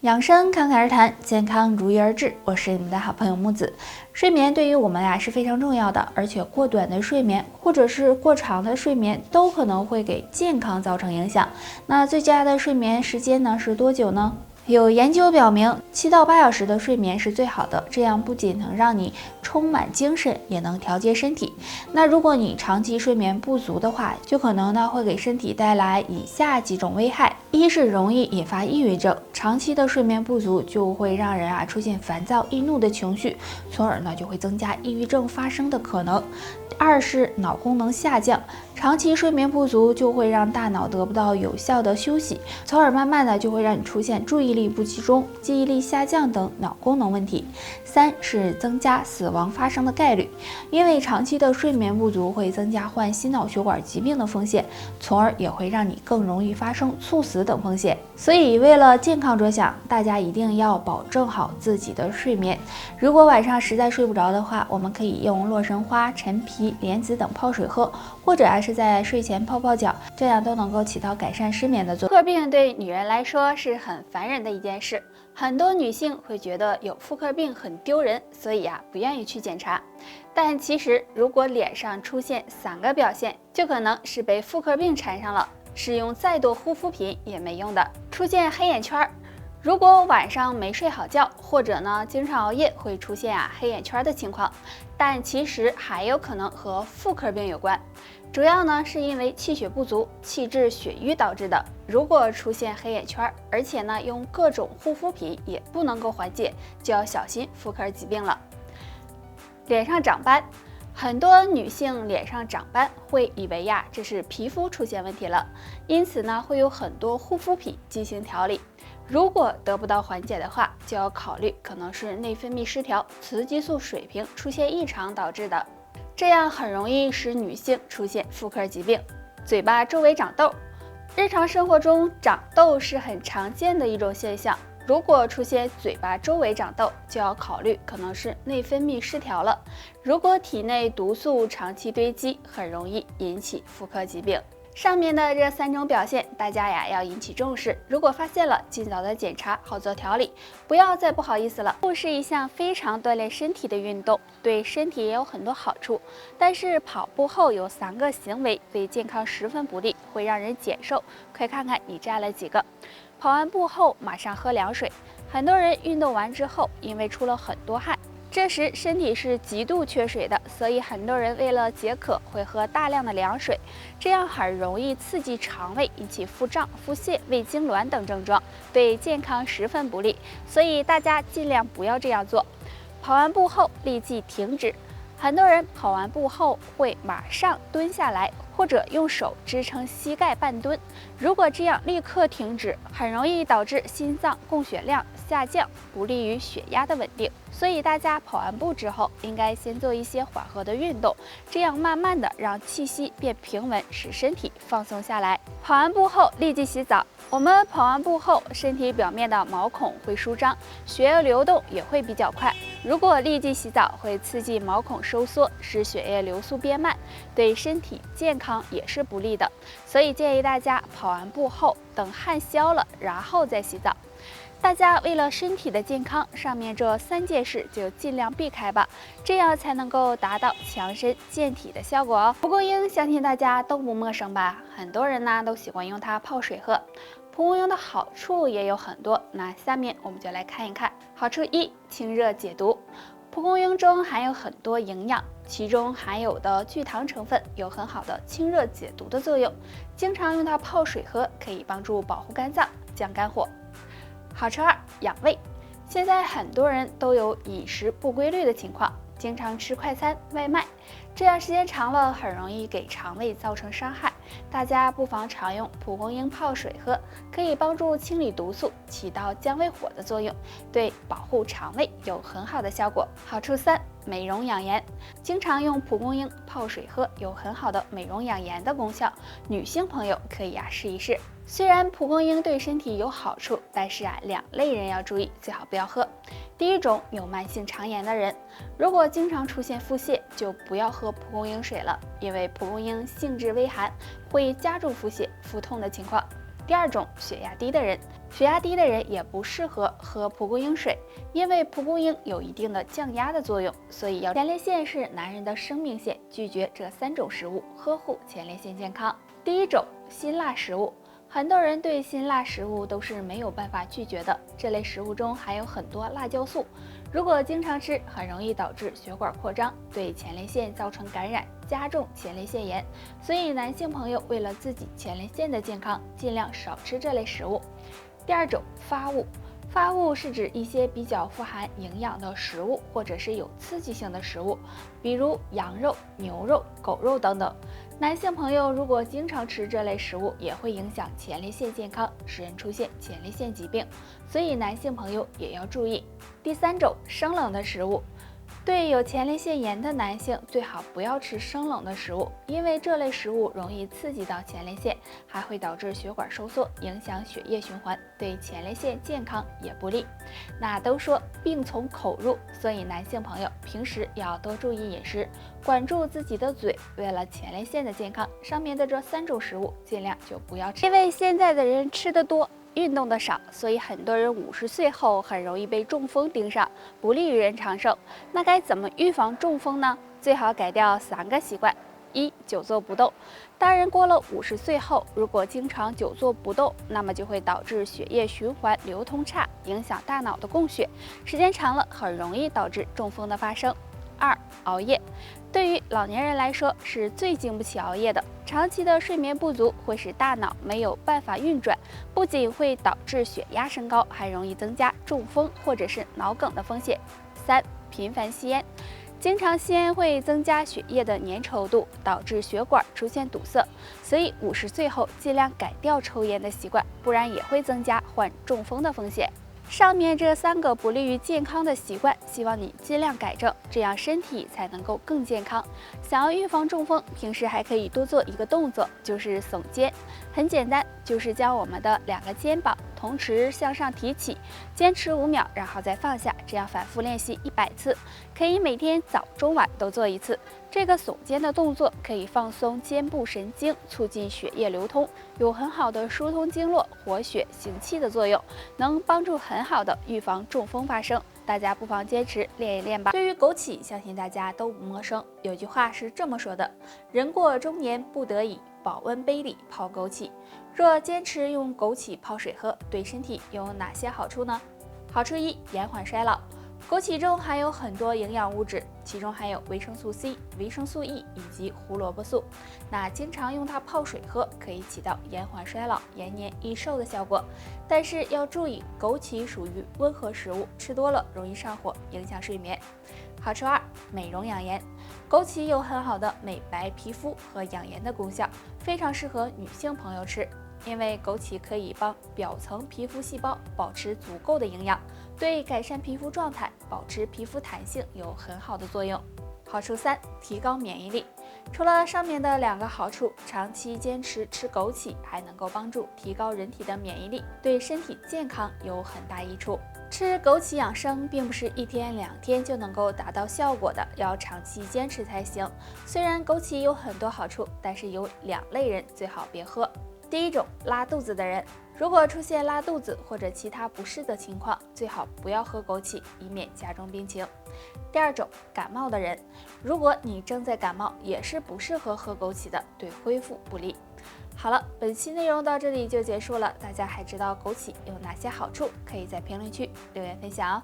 养生侃侃而谈，健康如约而至。我是你们的好朋友木子。睡眠对于我们是非常重要的，而且过短的睡眠或者是过长的睡眠都可能会给健康造成影响。那最佳的睡眠时间呢是多久呢？有研究表明，7到8小时的睡眠是最好的，这样不仅能让你充满精神，也能调节身体。那如果你长期睡眠不足的话，就可能会给身体带来以下几种危害：一是容易引发抑郁症，长期的睡眠不足就会让人出现烦躁易怒的情绪，从而就会增加抑郁症发生的可能。二是脑功能下降，长期睡眠不足就会让大脑得不到有效的休息，从而慢慢的就会让你出现注意力不集中、记忆力下降等脑功能问题。三是增加死亡发生的概率，因为长期的睡眠不足会增加患心脑血管疾病的风险，从而也会让你更容易发生猝死等风险。所以为了健康着想，大家一定要保证好自己的睡眠。如果晚上实在睡不着的话，我们可以用洛神花、陈皮、莲子等泡水喝，或者是在睡前泡泡脚，这样都能够起到改善失眠的作用。妇科病对女人来说是很烦人的一件事，很多女性会觉得有妇科病很丢人，所以不愿意去检查。但其实如果脸上出现3个表现，就可能是被妇科病缠上了，使用再多护肤品也没用的。出现黑眼圈，如果晚上没睡好觉，或者经常熬夜，会出现黑眼圈的情况，但其实还有可能和妇科病有关，主要是因为气血不足、气滞血瘀导致的。如果出现黑眼圈，而且用各种护肤品也不能够缓解，就要小心妇科疾病了。脸上长斑，很多女性脸上长斑会以为这是皮肤出现问题了，因此会有很多护肤品进行调理。如果得不到缓解的话，就要考虑可能是内分泌失调、雌激素水平出现异常导致的，这样很容易使女性出现妇科疾病。嘴巴周围长痘，日常生活中长痘是很常见的一种现象。如果出现嘴巴周围长痘，就要考虑可能是内分泌失调了。如果体内毒素长期堆积，很容易引起妇科疾病。上面的这3种表现，大家要引起重视。如果发现了，尽早的检查，好做调理，不要再不好意思了。步是一项非常锻炼身体的运动，对身体也有很多好处。但是跑步后有3个行为对健康十分不利，会让人减瘦。快看看你占了几个。跑完步后马上喝凉水，很多人运动完之后，因为出了很多汗，这时身体是极度缺水的，所以很多人为了解渴会喝大量的凉水，这样很容易刺激肠胃，引起腹胀、腹泻、胃痉挛等症状，对健康十分不利，所以大家尽量不要这样做。跑完步后立即停止，很多人跑完步后会马上蹲下来，或者用手支撑膝盖半蹲，如果这样立刻停止，很容易导致心脏供血量下降，不利于血压的稳定。所以大家跑完步之后，应该先做一些缓和的运动，这样慢慢的让气息变平稳，使身体放松下来。跑完步后立即洗澡。我们跑完步后，身体表面的毛孔会舒张，血液流动也会比较快。如果立即洗澡，会刺激毛孔收缩，使血液流速变慢，对身体健康也是不利的。所以建议大家跑完步后，等汗消了，然后再洗澡。大家为了身体的健康，上面这3件事就尽量避开吧，这样才能够达到强身健体的效果哦。蒲公英相信大家都不陌生吧？很多人都喜欢用它泡水喝。蒲公英的好处也有很多，那下面我们就来看一看。好处1，清热解毒。蒲公英中含有很多营养，其中含有的聚糖成分有很好的清热解毒的作用，经常用它泡水喝，可以帮助保护肝脏，降肝火。好处2，养胃。现在很多人都有饮食不规律的情况，经常吃快餐、外卖，这样时间长了很容易给肠胃造成伤害。大家不妨常用蒲公英泡水喝，可以帮助清理毒素，起到降胃火的作用，对保护肠胃有很好的效果。好处3，美容养颜。经常用蒲公英泡水喝，有很好的美容养颜的功效，女性朋友可以试一试。虽然蒲公英对身体有好处，但是2类人要注意，最好不要喝。第一种，有慢性肠炎的人，如果经常出现腹泻，就不要喝蒲公英水了，因为蒲公英性质微寒，会加重腹泻、腹痛的情况。第二种，血压低的人，血压低的人也不适合喝蒲公英水，因为蒲公英有一定的降压的作用，所以前列腺是男人的生命线，拒绝这3种食物，呵护前列腺健康。第一种，辛辣食物。很多人对辛辣食物都是没有办法拒绝的，这类食物中含有很多辣椒素，如果经常吃，很容易导致血管扩张，对前列腺造成感染，加重前列腺炎。所以男性朋友为了自己前列腺的健康，尽量少吃这类食物。第二种，发物。发物是指一些比较富含营养的食物，或者是有刺激性的食物，比如羊肉、牛肉、狗肉等等。男性朋友如果经常吃这类食物，也会影响前列腺健康，使人出现前列腺疾病，所以男性朋友也要注意。第三种，生冷的食物。对有前列腺炎的男性，最好不要吃生冷的食物，因为这类食物容易刺激到前列腺，还会导致血管收缩，影响血液循环，对前列腺健康也不利。那都说病从口入，所以男性朋友平时要多注意饮食，管住自己的嘴。为了前列腺的健康，上面的这3种食物尽量就不要吃，因为现在的人吃得多，运动的少，所以很多人50岁后很容易被中风盯上，不利于人长寿。那该怎么预防中风呢？最好改掉3个习惯。1. 久坐不动。当人过了50岁后，如果经常久坐不动，那么就会导致血液循环流通差，影响大脑的供血，时间长了很容易导致中风的发生。2. 熬夜。对于老年人来说，是最经不起熬夜的。长期的睡眠不足会使大脑没有办法运转，不仅会导致血压升高，还容易增加中风或者是脑梗的风险。3. 频繁吸烟。经常吸烟会增加血液的粘稠度，导致血管出现堵塞，所以50岁后尽量改掉抽烟的习惯，不然也会增加患中风的风险。上面这3个不利于健康的习惯，希望你尽量改正，这样身体才能够更健康。想要预防中风，平时还可以多做一个动作，就是耸肩。很简单，就是将我们的2个肩膀同时向上提起，坚持5秒，然后再放下，这样反复练习100次，可以每天早中晚都做1次。这个耸肩的动作可以放松肩部神经，促进血液流通，有很好的疏通经络、活血行气的作用，能帮助很好的预防中风发生。大家不妨坚持练一练吧。对于枸杞，相信大家都不陌生。有句话是这么说的：人过中年不得已，保温杯里泡枸杞。若坚持用枸杞泡水喝，对身体有哪些好处呢？好处1，延缓衰老。枸杞中含有很多营养物质，其中含有维生素 C、维生素 E 以及胡萝卜素。那经常用它泡水喝，可以起到延缓衰老、延年益寿的效果。但是要注意，枸杞属于温和食物，吃多了容易上火，影响睡眠。好处2，美容养颜。枸杞有很好的美白皮肤和养颜的功效，非常适合女性朋友吃。因为枸杞可以帮表层皮肤细胞保持足够的营养，对改善皮肤状态、保持皮肤弹性有很好的作用。好处3，提高免疫力。除了上面的2个好处，长期坚持吃枸杞还能够帮助提高人体的免疫力，对身体健康有很大益处。吃枸杞养生并不是1天2天就能够达到效果的，要长期坚持才行。虽然枸杞有很多好处，但是有2类人最好别喝。第一种，拉肚子的人，如果出现拉肚子或者其他不适的情况，最好不要喝枸杞，以免加重病情。第二种，感冒的人，如果你正在感冒，也是不适合喝枸杞的，对恢复不利。好了，本期内容到这里就结束了，大家还知道枸杞有哪些好处？可以在评论区留言分享哦。